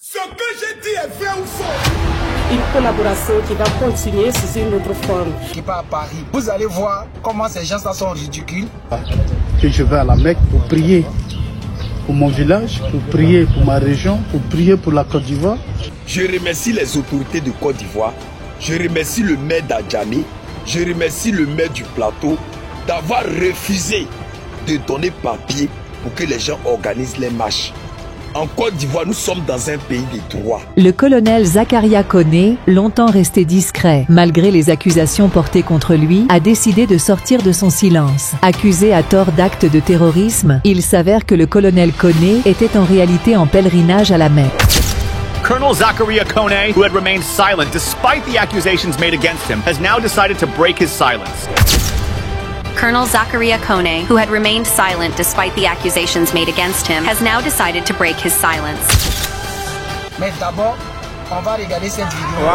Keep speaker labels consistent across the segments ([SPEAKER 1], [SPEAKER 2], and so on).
[SPEAKER 1] Ce que j'ai dit est vrai ou faux?
[SPEAKER 2] Une collaboration qui va continuer sous une autre forme.
[SPEAKER 3] Qui part à Paris. Vous allez voir comment ces gens-là sont ridicules.
[SPEAKER 4] Que je vais à la Mecque pour prier pour mon village, pour prier pour ma région, pour prier pour la Côte d'Ivoire.
[SPEAKER 1] Je remercie les autorités de Côte d'Ivoire. Je remercie le maire d'Adjamé. Je remercie le maire du plateau d'avoir refusé de donner papier pour que les gens organisent les marches. En Côte d'Ivoire, nous sommes dans un pays de droit.
[SPEAKER 5] Le colonel Zakaria Koné, longtemps resté discret, malgré les accusations portées contre lui, a décidé de sortir de son silence. Accusé à tort d'actes de terrorisme, il s'avère que le colonel Koné était en réalité en pèlerinage à la Mecque.
[SPEAKER 6] Colonel Zakaria Koné, who had remained silent despite the accusations made against him, has now decided to break his silence.
[SPEAKER 7] Colonel Zakaria Koné, who had remained silent despite the accusations made against him, has now decided to break his silence.
[SPEAKER 3] Mais d'abord, on va regarder cette vidéo.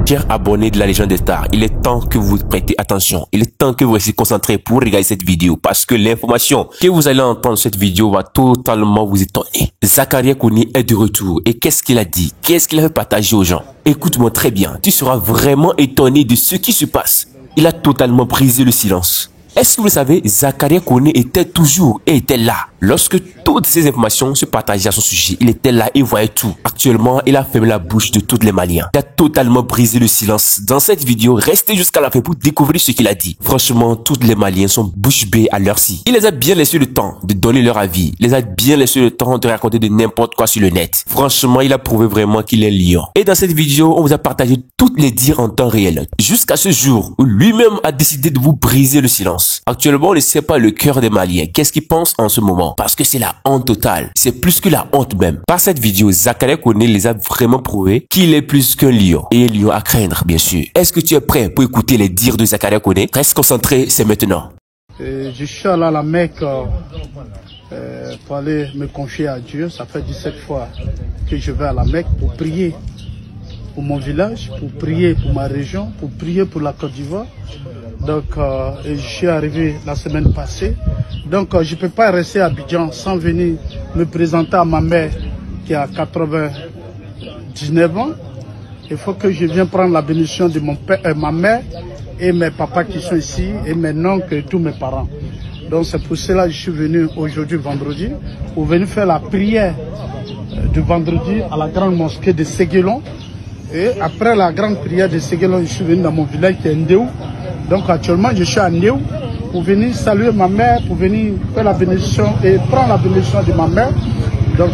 [SPEAKER 8] Chers abonnés de la Légion des Stars, il est temps que vous prêtez attention. Il est temps que vous restez concentrés pour regarder cette vidéo parce que l'information que vous allez entendre dans cette vidéo va totalement vous étonner. Zakaria Koné est de retour et qu'est-ce qu'il a dit? Qu'est-ce qu'il a fait partager aux gens? Écoute-moi très bien, tu seras vraiment étonné de ce qui se passe. Il a totalement brisé le silence. Est-ce que vous le savez, Zakaria Koné était toujours et était là. Lorsque toutes ces informations se partageaient à son sujet, il était là et voyait tout. Actuellement, il a fermé la bouche de tous les Maliens. Il a totalement brisé le silence. Dans cette vidéo, restez jusqu'à la fin pour découvrir ce qu'il a dit. Franchement, tous les Maliens sont bouche bée à leur ci. Il les a bien laissé le temps de donner leur avis. Il les a bien laissé le temps de raconter de n'importe quoi sur le net. Franchement, il a prouvé vraiment qu'il est lion. Et dans cette vidéo, on vous a partagé toutes les dires en temps réel. Jusqu'à ce jour où lui-même a décidé de vous briser le silence. Actuellement, on ne sait pas le cœur des Maliens. Qu'est-ce qu'ils pensent en ce moment? Parce que c'est la honte totale. C'est plus que la honte même. Par cette vidéo, Zakaria Koné les a vraiment prouvé qu'il est plus qu'un lion. Et un lion à craindre, bien sûr. Est-ce que tu es prêt pour écouter les dires de Zakaria Koné? Reste concentré, c'est maintenant.
[SPEAKER 4] Je suis allé à la Mecque pour aller me confier à Dieu. Ça fait 17 fois que je vais à la Mecque pour prier pour mon village, pour prier pour ma région, pour prier pour la Côte d'Ivoire. Donc, je suis arrivé la semaine passée. Donc, je ne peux pas rester à Abidjan sans venir me présenter à ma mère qui a 99 ans. Il faut que je vienne prendre la bénédiction de mon père, ma mère et mes papas qui sont ici et mes oncles et tous mes parents. Donc, c'est pour cela que je suis venu aujourd'hui vendredi pour venir faire la prière de vendredi à la grande mosquée de Séguélon. Et après la grande prière de Séguélon, je suis venu dans mon village qui est Ndéou. Donc actuellement, je suis à Ndéou pour venir saluer ma mère, pour venir faire la bénédiction et prendre la bénédiction de ma mère. Donc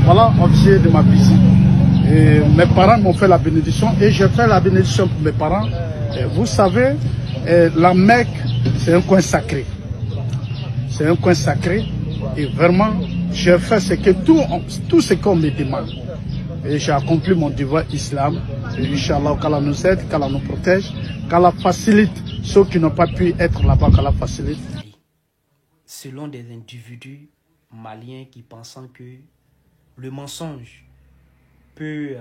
[SPEAKER 4] voilà l'objet de ma visite. Et mes parents m'ont fait la bénédiction et j'ai fait la bénédiction pour mes parents. Et vous savez, la Mecque, c'est un coin sacré. C'est un coin sacré et vraiment, j'ai fait tout ce qu'on me demande. Et j'ai accompli mon devoir islam. Et Inch'Allah, qu'Allah nous aide, qu'Allah nous protège, qu'Allah facilite ceux qui n'ont pas pu être là-bas, qu'Allah facilite.
[SPEAKER 9] Selon des individus maliens qui pensent que le mensonge peut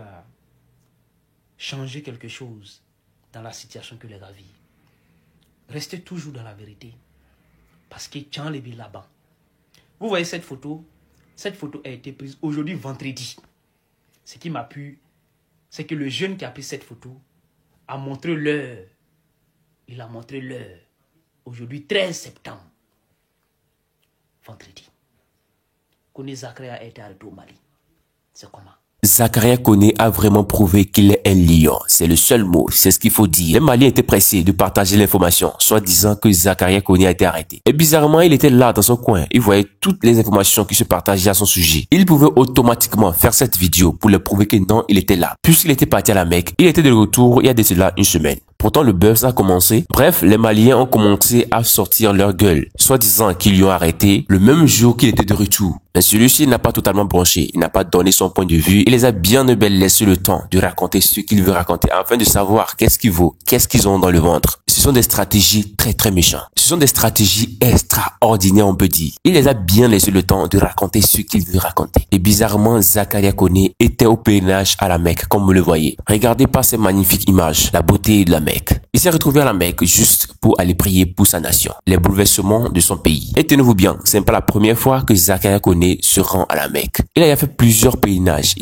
[SPEAKER 9] changer quelque chose dans la situation que les gars vivent. Restez toujours dans la vérité. Parce que Tchan les là-bas. Vous voyez cette photo a été prise aujourd'hui vendredi. Ce qui m'a plu, c'est que le jeune qui a pris cette photo a montré l'heure. Il a montré l'heure. Aujourd'hui, 13 septembre. Vendredi. Koné Zakaria a été arrêté au Mali. C'est comment?
[SPEAKER 8] Zakaria Koné a vraiment prouvé qu'il est un lion. C'est le seul mot, c'est ce qu'il faut dire. Les Maliens étaient pressés de partager l'information, soit disant que Zakaria Koné a été arrêté. Et bizarrement, il était là dans son coin. Il voyait toutes les informations qui se partageaient à son sujet. Il pouvait automatiquement faire cette vidéo pour leur prouver que non, il était là. Puisqu'il était parti à la Mecque, il était de retour il y a de cela une semaine. Pourtant, le buzz a commencé. Bref, les Maliens ont commencé à sortir leur gueule, soit disant qu'ils l'ont arrêté le même jour qu'il était de retour. Mais celui-ci n'a pas totalement branché, il n'a pas donné son point de vue, il les a bien laissé le temps de raconter ce qu'il veut raconter, afin de savoir qu'est-ce qu'il vaut, qu'est-ce qu'ils ont dans le ventre. Ce sont des stratégies très méchantes. Ce sont des stratégies extraordinaires, on peut dire. Il les a bien laissé le temps de raconter ce qu'il veut raconter. Et bizarrement, Zakaria Koné était au pèlerinage à la Mecque, comme vous le voyez. Regardez pas ces magnifiques images, la beauté de la Mecque. Il s'est retrouvé à la Mecque juste pour aller prier pour sa nation, les bouleversements de son pays. Et tenez-vous bien, ce n'est pas la première fois que Zakaria Koné se rend à la Mecque. Il a déjà fait plusieurs pèlerinages.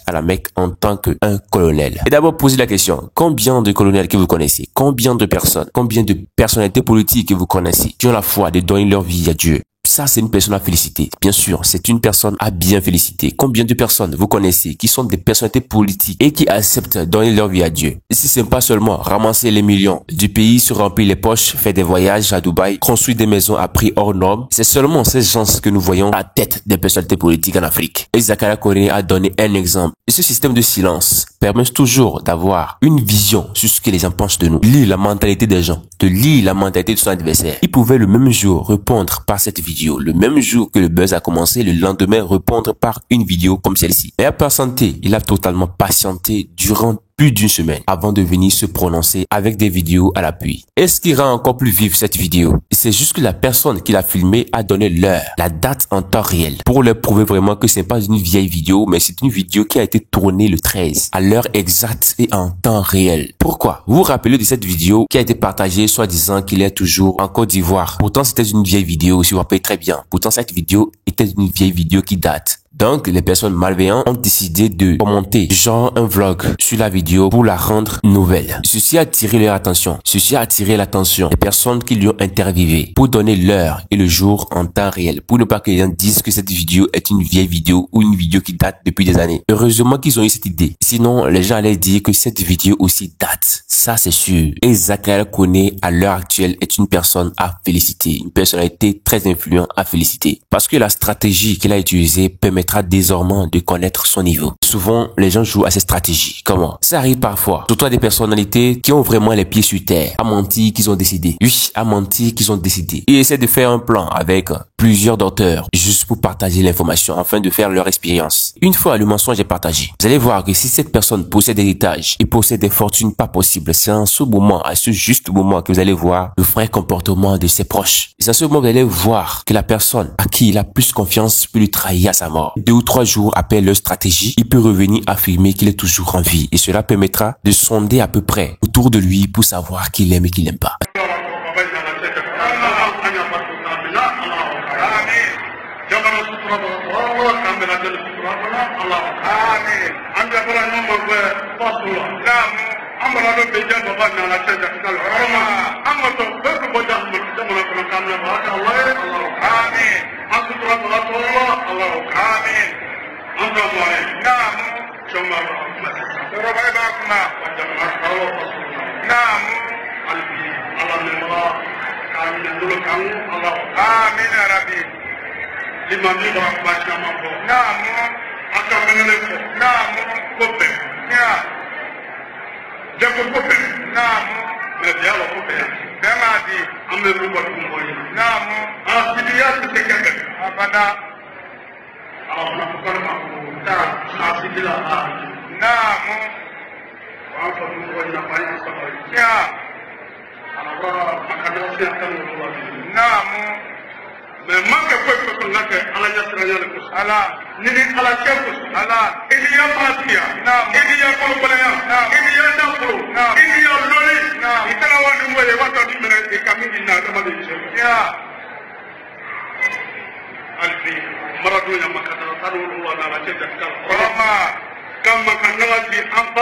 [SPEAKER 8] À la Mecque en tant qu'un colonel. Et d'abord, posez la question, combien de colonels que vous connaissez? Combien de personnes? Combien de personnalités politiques que vous connaissez qui ont la foi de donner leur vie à Dieu? Ça, c'est une personne à féliciter. Bien sûr, c'est une personne à bien féliciter. Combien de personnes vous connaissez qui sont des personnalités politiques et qui acceptent de donner leur vie à Dieu? Et si c'est pas seulement ramasser les millions du pays, se remplir les poches, faire des voyages à Dubaï, construire des maisons à prix hors norme, c'est seulement ces gens que nous voyons à la tête des personnalités politiques en Afrique. Et Zakaria Koné a donné un exemple. Et ce système de silence permet toujours d'avoir une vision sur ce que les gens pensent de nous. Lire la mentalité des gens, de lire la mentalité de son adversaire. Il pouvait le même jour répondre par cette vidéo, le même jour que le buzz a commencé, le lendemain répondre par une vidéo comme celle-ci. Mais à patienter, il a totalement patienté durant plus d'une semaine avant de venir se prononcer avec des vidéos à l'appui. Et ce qui rend encore plus vive cette vidéo, c'est juste que la personne qui l'a filmé a donné l'heure, la date en temps réel, pour leur prouver vraiment que ce n'est pas une vieille vidéo, mais c'est une vidéo qui a été tournée le 13, à l'heure exacte et en temps réel. Pourquoi? Vous vous rappelez de cette vidéo qui a été partagée soi-disant qu'il est toujours en Côte d'Ivoire. Pourtant, c'était une vieille vidéo, si vous vous rappelez très bien. Pourtant, cette vidéo était une vieille vidéo qui date. Donc, les personnes malveillantes ont décidé de commenter genre un vlog sur la vidéo pour la rendre nouvelle. Ceci a attiré leur attention. Ceci a attiré l'attention des personnes qui lui ont interviewé pour donner l'heure et le jour en temps réel, pour ne pas que les gens disent que cette vidéo est une vieille vidéo ou une vidéo qui date depuis des années. Heureusement qu'ils ont eu cette idée. Sinon, les gens allaient dire que cette vidéo aussi date. Ça, c'est sûr. Et Zakaria Koné, à l'heure actuelle, est une personne à féliciter. Une personnalité très influente à féliciter. Parce que la stratégie qu'il a utilisée permettra désormais de connaître son niveau. Souvent, les gens jouent à ces stratégies. Comment? Ça arrive parfois. Surtout à des personnalités qui ont vraiment les pieds sur terre. À mentir qu'ils ont décidé. Oui, à mentir qu'ils ont décidé. Ils essaient de faire un plan avec plusieurs d'auteurs juste pour partager l'information afin de faire leur expérience. Une fois le mensonge est partagé, vous allez voir que si cette personne possède des héritages et possède des fortunes pas possibles, c'est en ce moment, à ce juste moment que vous allez voir le vrai comportement de ses proches. Et c'est à ce moment que vous allez voir que la personne à qui il a plus confiance peut lui trahir à sa mort. 2 ou 3 jours après leur stratégie, il peut revenir affirmer qu'il est toujours en vie et cela permettra de sonder à peu près autour de lui pour savoir qui il aime et qui n'aime pas.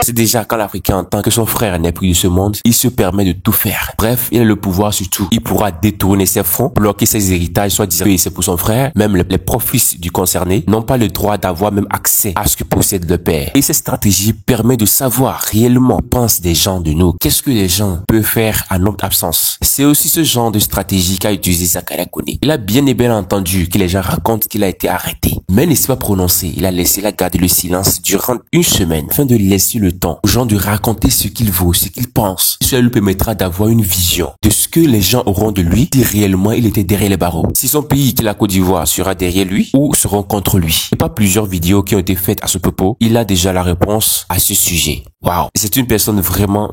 [SPEAKER 8] C'est déjà quand l'Africain entend que son frère n'est plus de ce monde, il se permet de tout faire. Bref, il a le pouvoir sur tout. Il pourra détourner ses fonds, bloquer ses héritages, soit disant que c'est pour son frère. Même les propres fils du concerné n'ont pas le droit d'avoir même accès à ce que possède le père. Et cette stratégie permet de savoir réellement pensent des gens de nous. Qu'est-ce que les gens peuvent faire à notre absence? C'est aussi ce genre de stratégie qu'a utilisé Zakaria Koné. Il a bien et bien entendu que les gens racontent qu'il a été arrêté, mais il ne s'est pas prononcé. Il a laissé garder le silence durant une semaine afin de laisser le temps aux gens de raconter ce qu'il vaut, ce qu'il pense. Cela lui permettra d'avoir une vision de ce que les gens auront de lui si réellement il était derrière les barreaux. Si son pays, qui est la Côte d'Ivoire, sera derrière lui ou seront contre lui. Et pas plusieurs vidéos qui ont été faites à ce propos. Il a déjà la réponse à ce sujet. Waouh! C'est une personne vraiment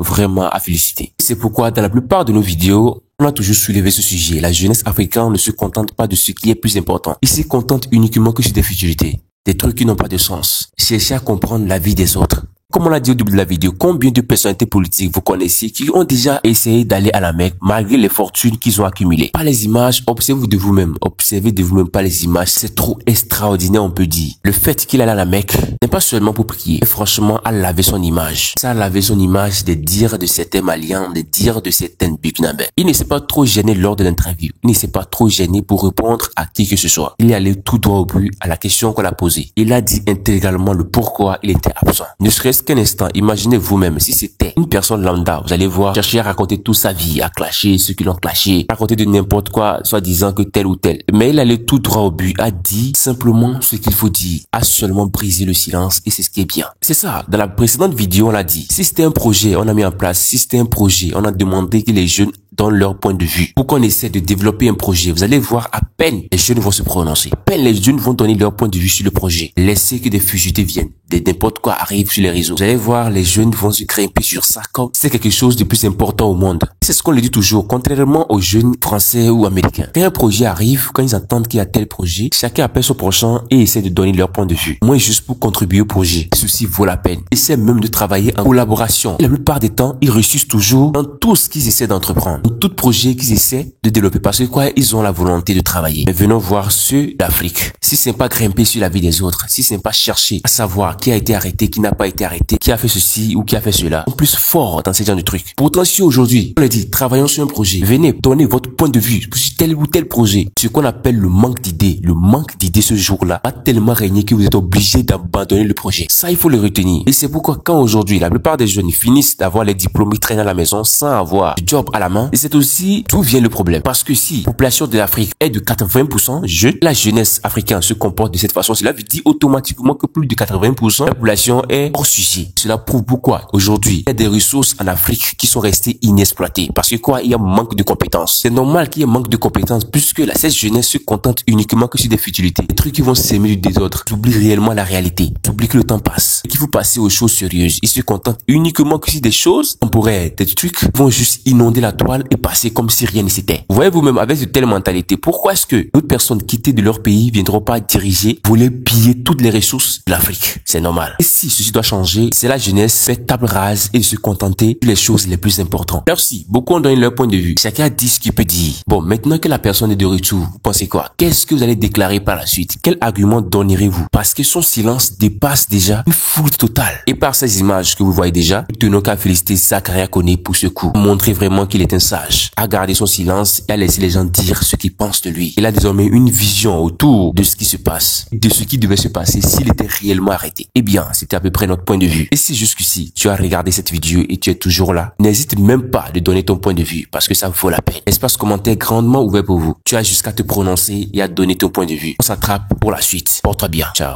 [SPEAKER 8] à féliciter. C'est pourquoi dans la plupart de nos vidéos, on a toujours soulevé ce sujet. La jeunesse africaine ne se contente pas de ce qui est plus important. Il se contente uniquement que sur des futilités. Des trucs qui n'ont pas de sens. Chercher à comprendre la vie des autres. Comme on l'a dit au début de la vidéo, combien de personnalités politiques vous connaissez qui ont déjà essayé d'aller à la Mecque malgré les fortunes qu'ils ont accumulées? Pas les images, observez de vous-même. Observez de vous-même pas les images. C'est trop extraordinaire, on peut dire. Le fait qu'il allait à la Mecque n'est pas seulement pour prier, mais franchement, à laver son image. Ça a lavé son image des dires de certains Maliens, des dires de certaines Burkinabés. Il ne s'est pas trop gêné lors de l'interview. Il ne s'est pas trop gêné pour répondre à qui que ce soit. Il est allé tout droit au but à la question qu'on a posée. Il a dit intégralement le pourquoi il était absent. Ne serait-ce qu'un instant, imaginez vous-même si c'était une personne lambda. Vous allez voir, chercher à raconter toute sa vie, à clasher ceux qui l'ont clashé, raconter de n'importe quoi, soit disant que tel ou tel. Mais il allait tout droit au but, a dit simplement ce qu'il faut dire, a seulement brisé le silence et c'est ce qui est bien. C'est ça, dans la précédente vidéo, on l'a dit. Si c'était un projet, on a mis en place. Si c'était un projet, on a demandé que les jeunes donnent leur point de vue. Pour qu'on essaie de développer un projet, vous allez voir à peine les jeunes vont se prononcer. À peine les jeunes vont donner leur point de vue sur le projet. Laissez que des fugitifs viennent. N'importe quoi arrive sur les réseaux. Vous allez voir, les jeunes vont se grimper sur ça comme c'est quelque chose de plus important au monde. C'est ce qu'on le dit toujours, contrairement aux jeunes français ou américains. Quand un projet arrive, quand ils entendent qu'il y a tel projet, chacun appelle son prochain et essaie de donner leur point de vue. Moi, juste pour contribuer au projet. Ceci vaut la peine. Ils essaient même de travailler en collaboration. Et la plupart des temps, ils réussissent toujours dans tout ce qu'ils essaient d'entreprendre. Dans tout projet qu'ils essaient de développer. Parce que quoi, ils ont la volonté de travailler. Mais venons voir ceux d'Afrique. Si c'est pas grimper sur la vie des autres, si c'est pas chercher à savoir qui a été arrêté, qui n'a pas été arrêté, qui a fait ceci ou qui a fait cela, en plus fort dans ces genres de trucs. Pourtant, si aujourd'hui, on le dit, travaillons sur un projet, venez donner votre point de vue sur tel ou tel projet, ce qu'on appelle le manque d'idées ce jour-là a tellement régné que vous êtes obligé d'abandonner le projet. Ça, il faut le retenir. Et c'est pourquoi quand aujourd'hui, la plupart des jeunes finissent d'avoir les diplômes, ils traînent à la maison sans avoir de job à la main, et c'est aussi d'où vient le problème. Parce que si la population de l'Afrique est de 80% jeune, la jeunesse africaine se comporte de cette façon, cela veut dire automatiquement que plus de 80% de la population est hors sujet. Cela prouve pourquoi aujourd'hui, il y a des ressources en Afrique qui sont restées inexploitées. Parce que quoi, il y a manque de compétences. C'est normal qu'il y ait manque de compétences puisque cette jeunesse se contente uniquement que sur des futilités. Des trucs qui vont s'aimer du désordre. Ils oublient réellement la réalité. Ils oublient que le temps passe. Et qu'il faut passer aux choses sérieuses. Ils se contentent uniquement que sur des choses temporaires. Des trucs qui vont juste inonder la toile et passer comme si rien ne s'était. Vous voyez vous-même avec de telles mentalités. Pourquoi est-ce que d'autres personnes quittées de leur pays viendront pas diriger, voler piller toutes les ressources de l'Afrique? C'est normal. Et si ceci doit changer, c'est la jeunesse fait table rase et de se contenter des choses les plus importantes. Alors si, beaucoup ont donné leur point de vue. Chacun dit ce qu'il peut dire. Bon, maintenant que la personne est de retour, vous pensez quoi? Qu'est-ce que vous allez déclarer par la suite? Quel argument donnerez-vous? Parce que son silence dépasse déjà une foule totale. Et par ces images que vous voyez déjà, nous tenons qu'à féliciter Zakaria Koné pour ce coup. Montrer vraiment qu'il est un sage. À garder son silence et à laisser les gens dire ce qu'ils pensent de lui. Il a désormais une vision autour de ce qui se passe, de ce qui devait se passer s'il était réellement arrêté. Eh bien, c'était à peu près notre point de vue. Et si jusqu'ici, tu as regardé cette vidéo et tu es toujours là, n'hésite même pas de donner ton point de vue parce que ça vaut la peine. Espace commentaire grandement ouvert pour vous. Tu as jusqu'à te prononcer et à donner ton point de vue. On s'attrape pour la suite. Porte-toi bien. Ciao.